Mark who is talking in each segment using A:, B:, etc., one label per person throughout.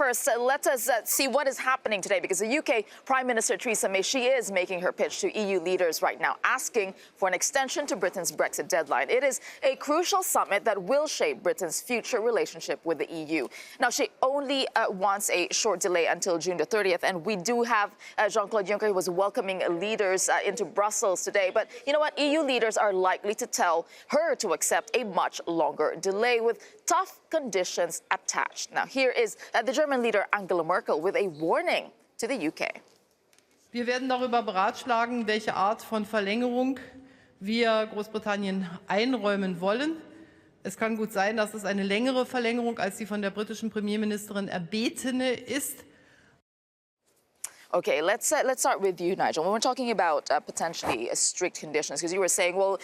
A: first, let us see what is happening today, because the UK Prime Minister Theresa May, she is making her pitch to EU leaders right now, asking for an extension to Britain's Brexit deadline. It is a crucial summit that will shape Britain's future relationship with the EU. Now, she only wants a short delay until June the 30th, and we do have Jean-Claude Juncker, who was welcoming leaders into Brussels today. But you know what? EU leaders are likely to tell her to accept a much longer delay with tough conditions attached. Now, here is the German leader Angela Merkel with a warning to the UK.
B: Wir werden darüber beratschlagen, welche Art von Verlängerung wir Großbritannien einräumen wollen. Es kann gut sein, dass es eine längere Verlängerung als die von der britischen Premierministerin erbetene ist.
A: Okay, let's start with you, Nigel. When we're talking about potentially strict conditions, because you were saying, well,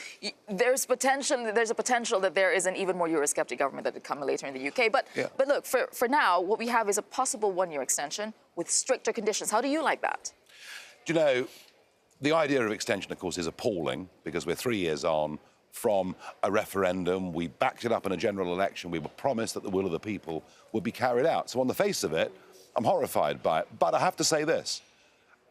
A: there's a potential that there is an even more Eurosceptic government that could come later in the UK. But look, for now, what we have is a possible one-year extension with stricter conditions. How do you like that?
C: Do you know, the idea of extension, of course, is appalling, because we're 3 years on from a referendum. We backed it up in a general election. We were promised that the will of the people would be carried out. So on the face of it, I'm horrified by it. But I have to say this.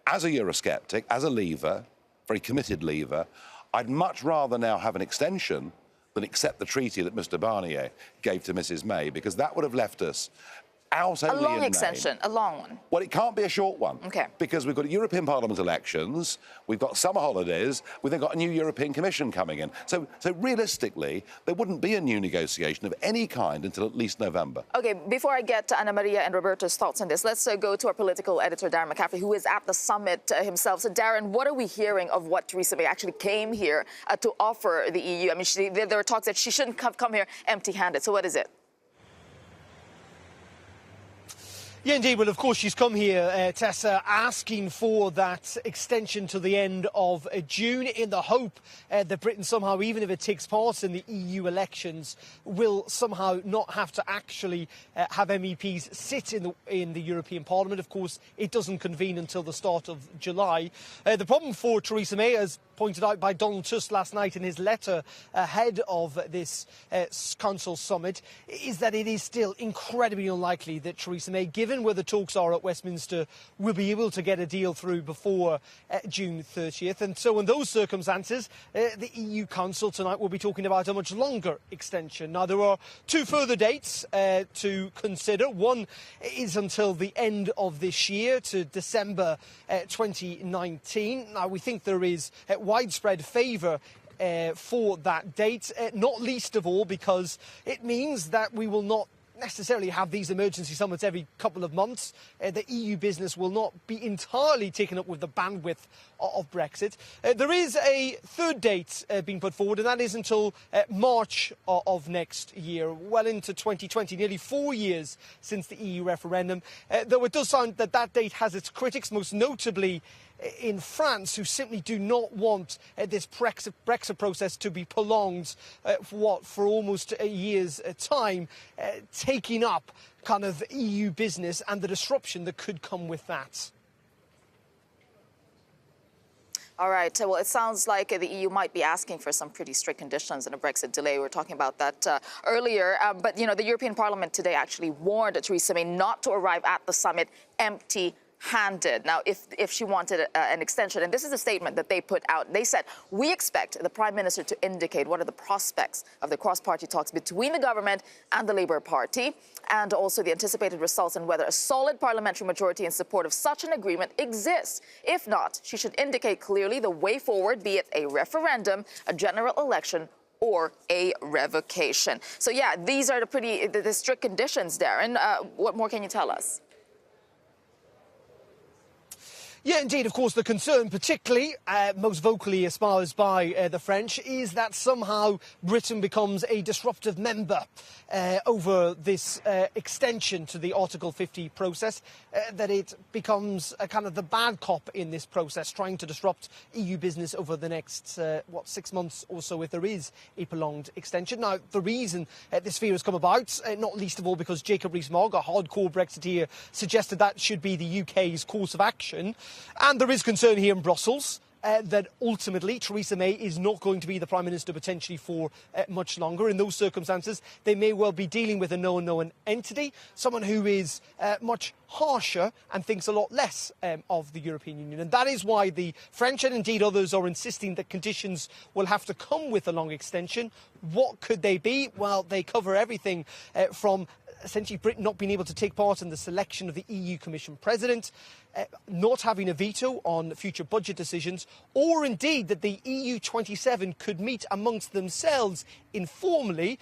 C: As a Eurosceptic, as a leaver, very committed leaver, I'd much rather now have an extension than accept the treaty that Mr Barnier gave to Mrs May, because that would have left us out only in name.
A: A long extension, a long one.
C: Well, it can't be a short one.
A: Okay.
C: Because we've got European Parliament elections, we've got summer holidays, we've then got a new European Commission coming in. So realistically, there wouldn't be a new negotiation of any kind until at least November. Okay,
A: before I get to Anna Maria and Roberto's thoughts on this, let's go to our political editor, Darren McCaffrey, who is at the summit himself. So, Darren, what are we hearing of what Theresa May actually came here to offer the EU? I mean, there are talks that she shouldn't have come here empty-handed. So what is it?
D: Yeah, indeed. Well, of course, she's come here, Tessa, asking for that extension to the end of June in the hope that Britain somehow, even if it takes part in the EU elections, will somehow not have to actually have MEPs sit in the European Parliament. Of course, it doesn't convene until the start of July. The problem for Theresa May, as pointed out by Donald Tusk last night in his letter ahead of this Council summit, is that it is still incredibly unlikely that Theresa May, given where the talks are at Westminster, will be able to get a deal through before June 30th. And so in those circumstances, the EU Council tonight will be talking about a much longer extension. Now, there are two further dates to consider. One is until the end of this year, to December 2019. Now, we think there is widespread favour for that date, not least of all because it means that we will not necessarily have these emergency summits every couple of months. The EU business will not be entirely taken up with the bandwidth of Brexit. There is a third date being put forward, and that is until March of next year, well into 2020, nearly 4 years since the EU referendum. Though it does sound that that date has its critics, most notably in France, who simply do not want this Brexit process to be prolonged for almost a year's time, taking up kind of EU business and the disruption that could come with that.
A: All right. Well, it sounds like the EU might be asking for some pretty strict conditions in a Brexit delay. We were talking about that earlier. But, you know, the European Parliament today actually warned Theresa May not to arrive at the summit empty-handed. Now, if she wanted an extension, and this is a statement that they put out, they said, we expect the Prime Minister to indicate what are the prospects of the cross-party talks between the government and the Labour Party, and also the anticipated results and whether a solid parliamentary majority in support of such an agreement exists. If not, she should indicate clearly the way forward, be it a referendum, a general election, or a revocation. So, yeah, these are the strict conditions, Darren. What more can you tell us?
D: Yeah, indeed. Of course, the concern, particularly most vocally espoused by the French, is that somehow Britain becomes a disruptive member over this extension to the Article 50 process, that it becomes a kind of the bad cop in this process, trying to disrupt EU business over the next, 6 months or so, if there is a prolonged extension. Now, the reason this fear has come about, not least of all because Jacob Rees-Mogg, a hardcore Brexiteer, suggested that should be the UK's course of action. And there is concern here in Brussels that ultimately Theresa May is not going to be the Prime Minister potentially for much longer. In those circumstances, they may well be dealing with a known entity, someone who is much harsher and thinks a lot less of the European Union. And that is why the French and indeed others are insisting that conditions will have to come with a long extension. What could they be? Well, they cover everything from essentially Britain not being able to take part in the selection of the EU Commission President, not having a veto on future budget decisions, or indeed that the EU 27 could meet amongst themselves informally,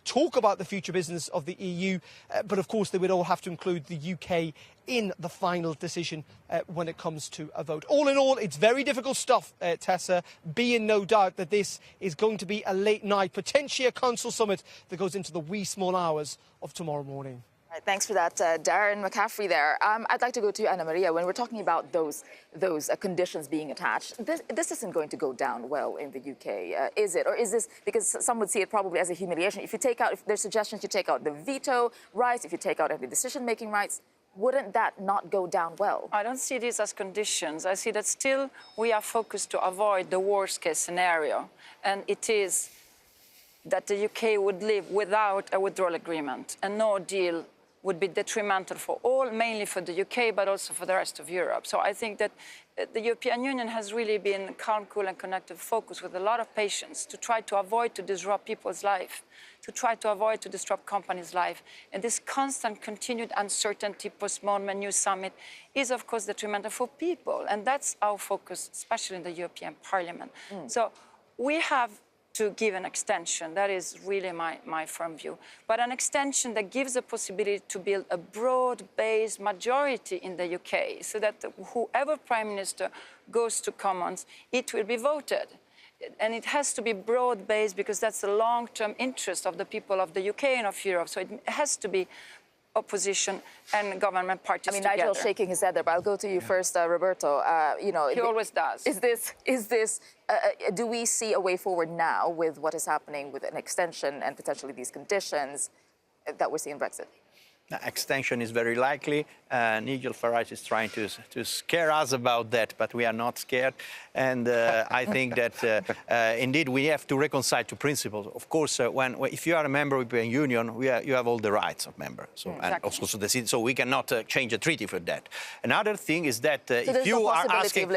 D: talk about the future business of the EU, but of course they would all have to include the UK in the final decision when it comes to a vote. All in all, it's very difficult stuff, Tessa. Be in no doubt that this is going to be a late night, potentially a council summit that goes into the wee small hours of tomorrow morning.
A: All right, thanks for that, Darren McCaffrey there. I'd like to go to you, Anna Maria. When we're talking about those conditions being attached, this isn't going to go down well in the UK, is it? Or is this, because some would see it probably as a humiliation. If there's suggestions you take out the veto rights, if you take out any decision-making rights, wouldn't that not go down well?
E: I don't see this as conditions. I see that still we are focused to avoid the worst-case scenario, and it is that the UK would live without a withdrawal agreement, and no deal would be detrimental for all, mainly for the UK, but also for the rest of Europe. So I think that the European Union has really been calm, cool and connected, focused with a lot of patience to try to avoid to disrupt people's life, to try to avoid to disrupt companies' life. And this constant continued uncertainty, postponement, new summit is, of course, detrimental for people. And that's our focus, especially in the European Parliament. So we have to give an extension. That is really my firm view. But an extension that gives the possibility to build a broad-based majority in the UK so that whoever Prime Minister goes to Commons, it will be voted. And it has to be broad-based because that's the long-term interest of the people of the UK and of Europe. So it has to be opposition and government parties together.
A: Nigel's shaking his head there, but I'll go to you first, Roberto.
E: He always does.
A: Do we see a way forward now with what is happening with an extension and potentially these conditions that we're seeing in Brexit?
F: Extension is very likely. Nigel Farage is trying to scare us about that, but we are not scared. And I think that indeed we have to reconcile two principles. Of course, if you are a member of the European Union, you have all the rights of member. So, and also, so we cannot change a treaty for that. Another thing is that if you are asking,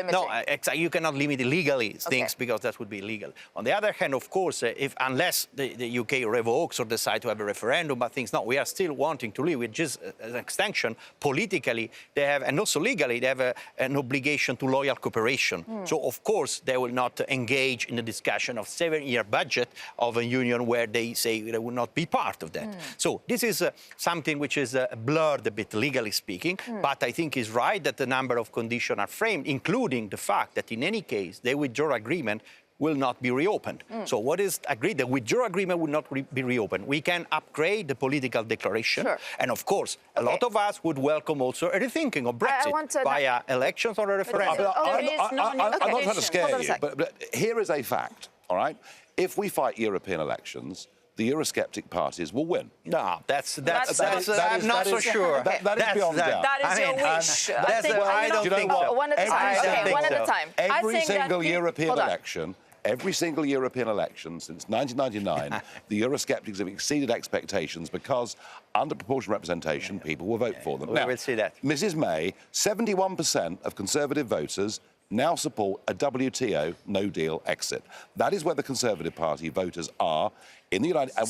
F: you cannot limit legally things because that would be illegal. On the other hand, of course, unless the UK revokes or decide to have a referendum, but things we are still wanting to live with just an extension. Politically, they have, and also legally, they have an obligation to loyal cooperation. So, of course, they will not engage in the discussion of 7-year budget of a union where they say they will not be part of that. So this is something which is blurred a bit, legally speaking, but I think is right that the number of conditions are framed, including the fact that in any case, the withdrawal agreement will not be reopened. So what is agreed? The withdrawal agreement will not be reopened. We can upgrade the political declaration. And of course, a lot of us would welcome also a rethinking of Brexit via elections or a referendum.
C: I'm not trying to scare you, but here is a fact, all right? If we fight European elections, the Eurosceptic parties will win.
F: No, I'm not so sure.
C: That is beyond doubt.
E: That is your wish.
F: I don't think so.
A: One at a time. One at a time.
C: Every single European election, every single European election since 1999, the Eurosceptics have exceeded expectations because under proportional representation, people will vote for them.
F: We will see that.
C: Mrs May, 71% of Conservative voters now support a WTO no-deal exit. That is where the Conservative Party voters are in the United States.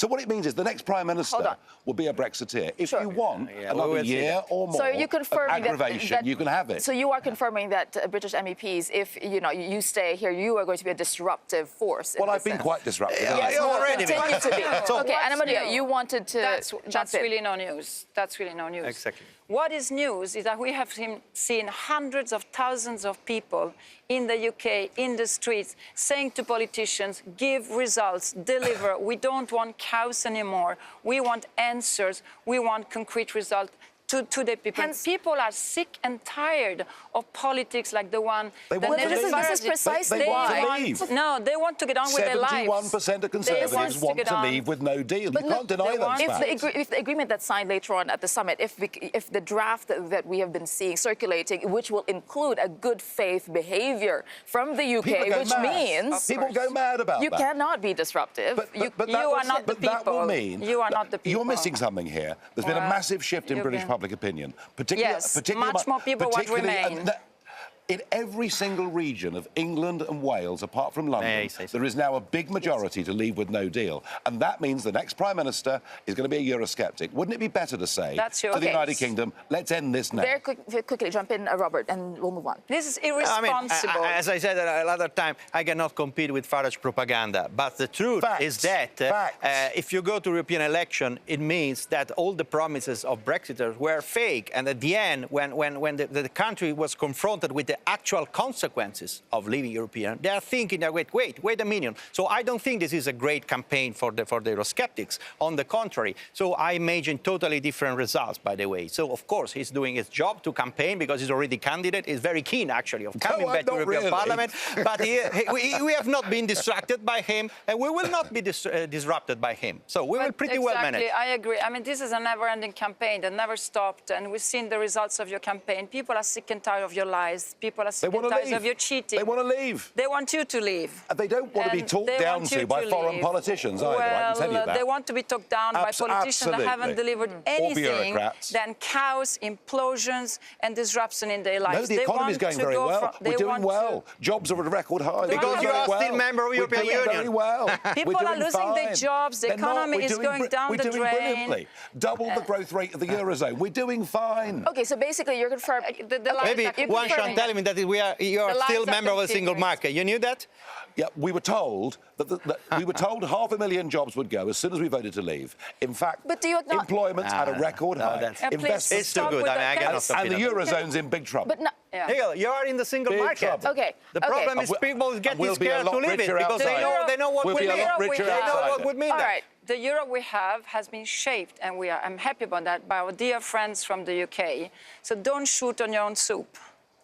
C: So what it means is the next Prime Minister will be a Brexiteer. If you want another year or more of aggravation, you can have it.
A: So you are confirming that British MEPs, if you stay here, you are going to be a disruptive force.
C: Well, I've been quite disruptive.
A: Yes, already. Continue to be. Okay, Anna Maria, you wanted to
E: That's really no news. That's really no news.
F: Exactly.
E: What is news is that we have seen hundreds of thousands of people in the UK, in the streets, saying to politicians, give results, deliver. We don't want cows anymore. We want answers. We want concrete results. to the people.
A: Hence,
E: people are sick and tired of politics like the one
C: They
E: that
C: want to
E: Nigel
C: leave.
A: This is
E: Farage-
A: precisely
C: They
A: why.
C: want to leave.
E: No, they want to get on with their lives.
C: 71% of Conservatives
E: want to
C: want
E: get
C: to
E: on.
C: leave with no deal.
A: But
C: You
A: look,
C: can't deny
E: they
C: those
E: want-
C: facts.
A: If the agreement that's signed later on at the summit, if the draft that we have been seeing circulating, which will include a good faith behavior from the UK,
C: People go
A: which
C: mad.
A: means
C: People go mad about
A: you
C: that.
A: cannot be disruptive.
C: But
E: You
C: that
E: are
C: will-
E: not the
C: but that will
E: people.
C: mean
E: You are not the
C: You're
E: people.
C: missing something here. There's been a
E: Well,
C: massive shift in
E: you
C: British
E: can-
C: public opinion, particularly,
E: Yes,
C: particularly
E: much more people want
C: particularly-
E: Remain.
C: In every single region of England and Wales, apart from London, there is now a big majority to leave with no deal. And that means the next Prime Minister is going to be a Eurosceptic. Wouldn't it be better to say
E: That's your
C: to the
E: case.
C: United Kingdom, let's end this now?
A: Very quickly jump in, Robert, and we'll move on.
E: This is
F: I mean,
E: irresponsible.
F: as I said another time, I cannot compete with Farage propaganda. But the truth
C: Facts.
F: is that if you go to European election, it means that all the promises of Brexiters were fake. And at the end, when the country was confronted with the actual consequences of leaving European, they are thinking, wait a minute. So I don't think this is a great campaign for the Eurosceptics. On the contrary. So I imagine totally different results, by the way. So, of course, he's doing his job to campaign because he's already candidate. He's very keen, actually, of coming back to
C: not
F: European
C: really.
F: Parliament. But we have not been distracted by him, and we will not be disrupted by him. So we will pretty well manage.
E: Exactly, I agree. I mean, this is a never-ending campaign that never stopped, and we've seen the results of your campaign. People are sick and tired of your lies. People are sick and tired of your cheating.
C: They want to leave.
E: They want you to leave.
C: And they don't want to be
E: And
C: talked
E: they
C: down
E: want
C: to
E: you
C: by
E: to
C: foreign
E: leave.
C: politicians either, I can tell you that.
E: They want to be talked down by politicians that haven't
C: Absolutely.
E: delivered anything
C: bureaucrats.
E: than chaos, implosions, and disruption in their lives.
C: No, the economy is going very well. We're doing well. Jobs are at a record high. They're
F: Because
C: doing
F: you are
C: very
F: still
C: well.
F: member of the European
C: We're doing
F: Union.
C: very well.
E: People
C: We're
E: are
C: doing
E: losing their
C: fine.
E: jobs. The
C: They're not.
E: economy
C: We're
E: is
C: doing
E: going down
C: We're
E: the
C: doing
E: drain.
C: brilliantly. Double the growth rate of the Eurozone. We're doing fine.
A: Okay, so basically you're confirming.
F: Maybe one can tell me that you are
E: The
F: still
E: lies are
F: member of a single
E: continuing.
F: market. You knew that?
C: Yeah, we were told that 500,000 jobs would go as soon as we voted to leave. In fact,
A: But do you acknowledge-
C: employment's at a record high.
F: that's-
E: Please
C: Investment
F: It's too
E: stop
F: good.
E: with
F: I mean,
E: that.
F: I cannot
E: Can-
C: and the
F: compete.
C: Eurozone's in big trouble.
A: But no,
E: Yeah.
F: Hegel, you are in the single
C: Big
F: market.
C: trouble.
A: Okay,
F: The
A: okay.
F: problem is
C: And
F: people get
C: we'll be a
F: scared
C: lot
F: to leave it
C: richer
F: because they
C: outside.
F: know what
C: We'll
F: would
C: be a
F: mean.
C: lot
E: They
C: richer
F: They know what
C: outside.
F: would mean
A: All
F: that.
A: right.
E: The euro we have has been shaped, and I'm happy about that, by our dear friends from the UK. So don't shoot on your own soup.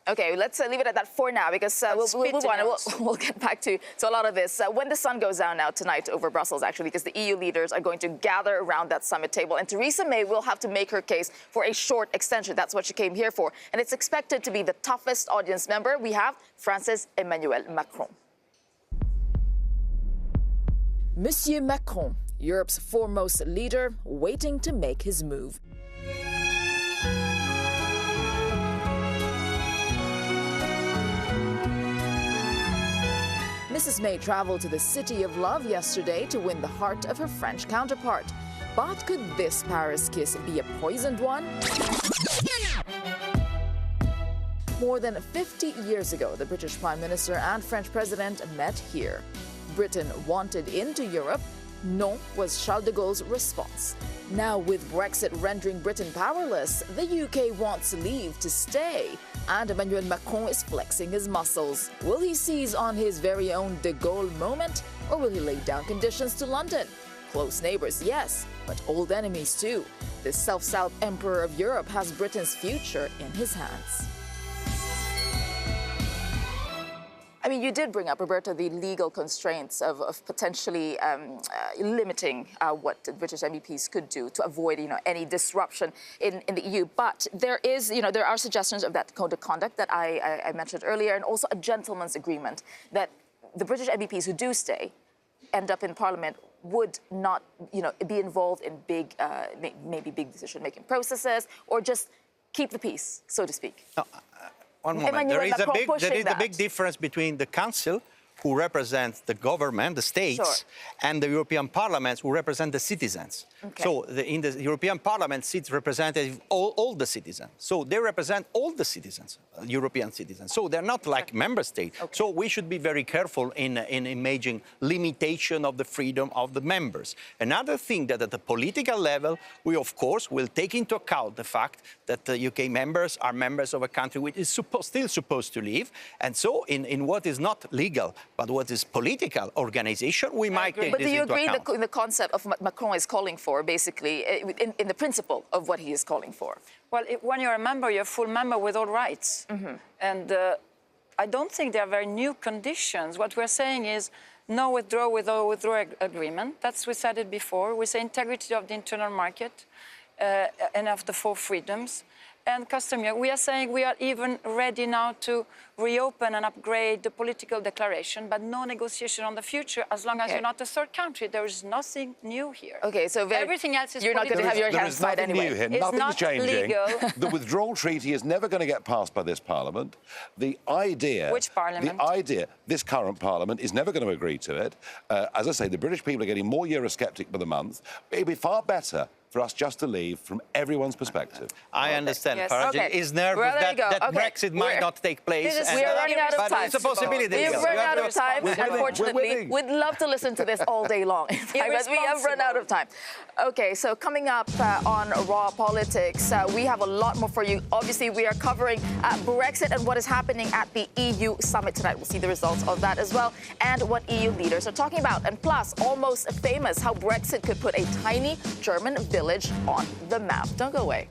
A: Okay, let's leave it at that for now because we'll
E: spit
A: move
E: in
A: on and
E: it.
A: we'll get back to a lot of this. When the sun goes down now tonight over Brussels, actually, because the EU leaders are going to gather around that summit table. And Theresa May will have to make her case for a short extension. That's what she came here for. And it's expected to be the toughest audience member. We have France's Emmanuel Macron. Monsieur Macron, Europe's foremost leader, waiting to make his move. Mrs. May traveled to the City of Love yesterday to win the heart of her French counterpart. But could this Paris kiss be a poisoned one? More than 50 years ago, the British Prime Minister and French President met here. Britain wanted into Europe. Non was Charles de Gaulle's response. Now, with Brexit rendering Britain powerless, the UK wants leave to stay, and Emmanuel Macron is flexing his muscles. Will he seize on his very own de Gaulle moment, or will he lay down conditions to London? Close neighbors, yes, but old enemies too. The self-styled Emperor of Europe has Britain's future in his hands. I mean, you did bring up, Roberta, the legal constraints of potentially limiting what the British MEPs could do to avoid, any disruption in the EU. But there is, there are suggestions of that code of conduct that I mentioned earlier, and also a gentleman's agreement that the British MEPs who do stay end up in Parliament would not, be involved in big, maybe big decision-making processes, or just keep the peace, so to speak.
F: One moment.
A: Emmanuel
F: There is
A: Macron
F: a big difference between the Council, who represents the government, the states,
A: Sure.
F: and the European Parliament, who represent the citizens.
A: Okay.
F: So in the European Parliament sits representative all the citizens. So they represent all the citizens, European citizens. So they're not like member states.
A: Okay.
F: So we should be very careful in imagining limitation of the freedom of the members. Another thing that at the political level, we of course will take into account the fact that the UK members are members of a country which is still supposed to leave. And so in what is not legal But what is political organization, we might take
A: But
F: this
A: do you
F: into
A: agree
F: account.
A: in the concept of what Macron is calling for, basically, in the principle of what he is calling for?
E: Well, when you're a member, you're a full member with all rights. And I don't think there are very new conditions. What we're saying is no withdrawal agreement. We said it before. We say integrity of the internal market and of the 4 freedoms. And customs union. We are saying we are even ready now to reopen and upgrade the political declaration, but no negotiation on the future as long as you're not a third country. There is nothing new here.
A: Okay, so
E: everything else is
A: you're not going to have your hands tied anyway.
C: New here.
E: It's
C: Nothing's
E: not
C: changing.
E: legal.
C: The withdrawal treaty is never going to get passed by this Parliament. The idea...
E: Which Parliament?
C: The idea, this current Parliament, is never going to agree to it. As I say, the British people are getting more Eurosceptic by the month. It'd be far better for us just to leave from everyone's perspective.
F: I understand.
E: Yes.
F: Farage
A: Okay.
F: is nervous
A: Well, there you
F: that
A: go. Okay.
F: Brexit might not take place.
A: We are running out of
F: but
A: time.
F: it's a possibility.
A: We've
F: Yes.
A: run
F: You have
A: out
F: to
A: of time,
F: respond.
A: unfortunately. We'd love to listen to this all day long, but we have run out of time. Okay, so coming up on Raw Politics, we have a lot more for you. Obviously, we are covering Brexit and what is happening at the EU summit tonight. We'll see the results of that as well, and what EU leaders are talking about. And plus, almost famous, how Brexit could put a tiny German village on the map. Don't go away.